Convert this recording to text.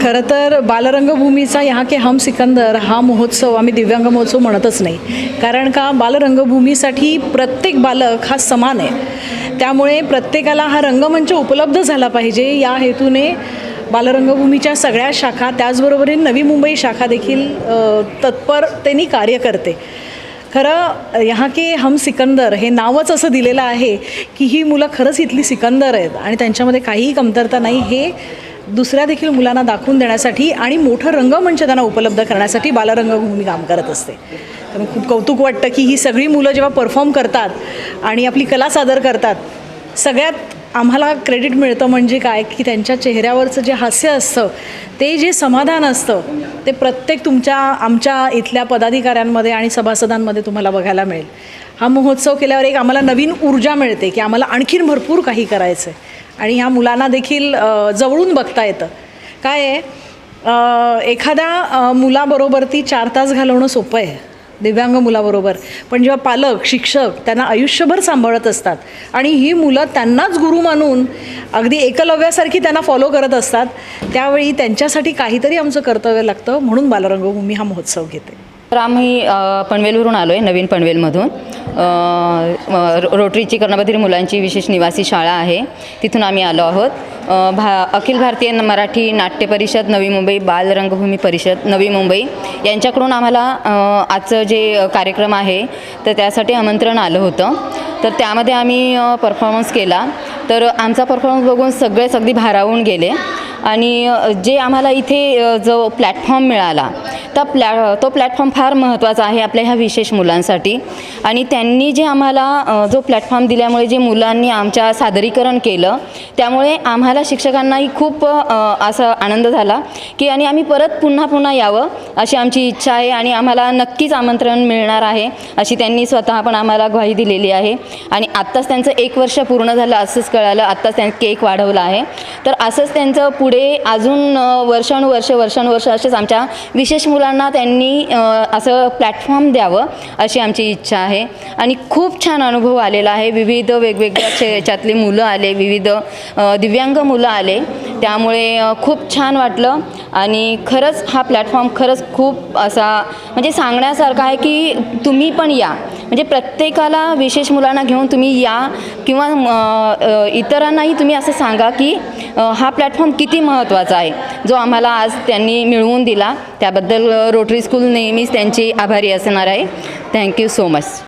खरं तर बालरंगभूमीचा यहाँ के हम सिकंदर हा महोत्सव आम्ही दिव्यांग महोत्सव म्हणतच नाही, कारण का बालरंगभूमीसाठी प्रत्येक बालक हा समान आहे. त्यामुळे प्रत्येकाला हा रंगमंच उपलब्ध झाला पाहिजे या हेतूने बालरंगभूमीच्या सगळ्या शाखा, त्याचबरोबर नवी मुंबई शाखा देखील तत्परतेने कार्य करते. खरं यहाँ के हम सिकंदर हे नावच असं दिलेलं आहे की ही मुलं खरंच इथली सिकंदर आहेत आणि त्यांच्यामध्ये काहीही कमतरता नाही हे दुसऱ्या देखील मुलांना दाखवून देण्यासाठी आणि मोठं रंगमंच त्यांना उपलब्ध करण्यासाठी बालरंगभूमी काम करत असते. तर खूप कौतुक वाटतं की ही सगळी मुलं जेव्हा परफॉर्म करतात आणि आपली कला सादर करतात, सगळ्यात आम्हाला क्रेडिट मिळतं म्हणजे काय की त्यांच्या चेहऱ्यावरचं जे हास्य असतं, ते जे समाधान असतं, ते प्रत्येक आमच्या इथल्या पदाधिकाऱ्यांमध्ये आणि सभासदांमध्ये तुम्हाला बघायला मिळेल. हा महोत्सव केल्यावर एक आम्हाला नवीन ऊर्जा मिळते की आम्हाला आणखीन भरपूर काही करायचं आहे आणि ह्या मुलांना देखील जवळून बघता येतं. काय आहे, एखाद्या मुलाबरोबर ती 4 तास घालवणं सोपं आहे दिव्यांग मुलाबरोबर, पण जेव्हा पालक शिक्षक त्यांना आयुष्यभर सांभाळत असतात आणि ही मुलं त्यांनाच गुरु मानून अगदी एकलव्यासारखी त्यांना फॉलो करत असतात, त्यावेळी त्यांच्यासाठी काहीतरी आमचं कर्तव्य लागतं. म्हणून बालरंगभूमी हा महोत्सव घेते. तर आम्ही पनवेलवरून आलो आहे, नवीन पनवेलमधून. रोटरीची कर्णबधिर मुलांची विशेष निवासी शाळा आहे, तिथून आम्ही आलो आहोत. अखिल भारतीय मराठी नाट्य परिषद नवी मुंबई, बालरंगभूमी परिषद नवी मुंबई यांच्याकडून आम्हाला आजचं जे कार्यक्रम आहे तर त्यासाठी आमंत्रण आलं होतं. तर त्यामध्ये आम्ही परफॉर्मन्स केला. तर आमचा परफॉर्मन्स बघून सगळेच अगदी भारावून गेले आणि जे आम्हाला इथे जो प्लॅटफॉर्म मिळाला तो प्लॅटफॉर्म फार महत्त्वाचा आहे आपल्या ह्या विशेष मुलांसाठी. आणि त्यांनी जे आम्हाला जो प्लॅटफॉर्म दिल्यामुळे जे मुलांनी आमच्या सादरीकरण केलं, त्यामुळे आम्हाला शिक्षकांनाही खूप असा आनंद झाला की आणि आम्ही परत पुन्हा यावं अशी आमची इच्छा आहे आणि आम्हाला नक्कीच आमंत्रण मिळणार आहे अशी त्यांनी स्वतः पण आम्हाला ग्वाही दिलेली आहे. आणि आत्ताच त्यांचं 1 वर्ष पूर्ण झालं असंच कळालं, आत्ताच त्यांनी केक वाढवला आहे. तर असंच त्यांचं पुढे अजून वर्षानुवर्ष असेच आमच्या विशेष मुलांना त्यांनी असं प्लॅटफॉर्म द्यावं अशी आमची इच्छा आहे. आणि खूप छान अनुभव आलेला आहे. विविध वेगवेगळ्या याच्यातली मुलं आले, विविध दिव्यांग मुलं आले, त्यामुळे खूप छान वाटलं. आणि खरंच हा प्लॅटफॉर्म खरंच खूप असा म्हणजे सांगण्यासारखा आहे की तुम्ही पण या, म्हणजे प्रत्येकाला विशेष मुलांना घेऊन तुम्ही या किंवा इतरांनाही तुम्ही असं सांगा की हा प्लॅटफॉर्म किती महत्त्वाचा आहे जो आम्हाला आज त्यांनी मिळवून दिला. त्याबद्दल रोटरी स्कूल नेहमीच त्यांची आभारी असणार आहे. Thank you so much.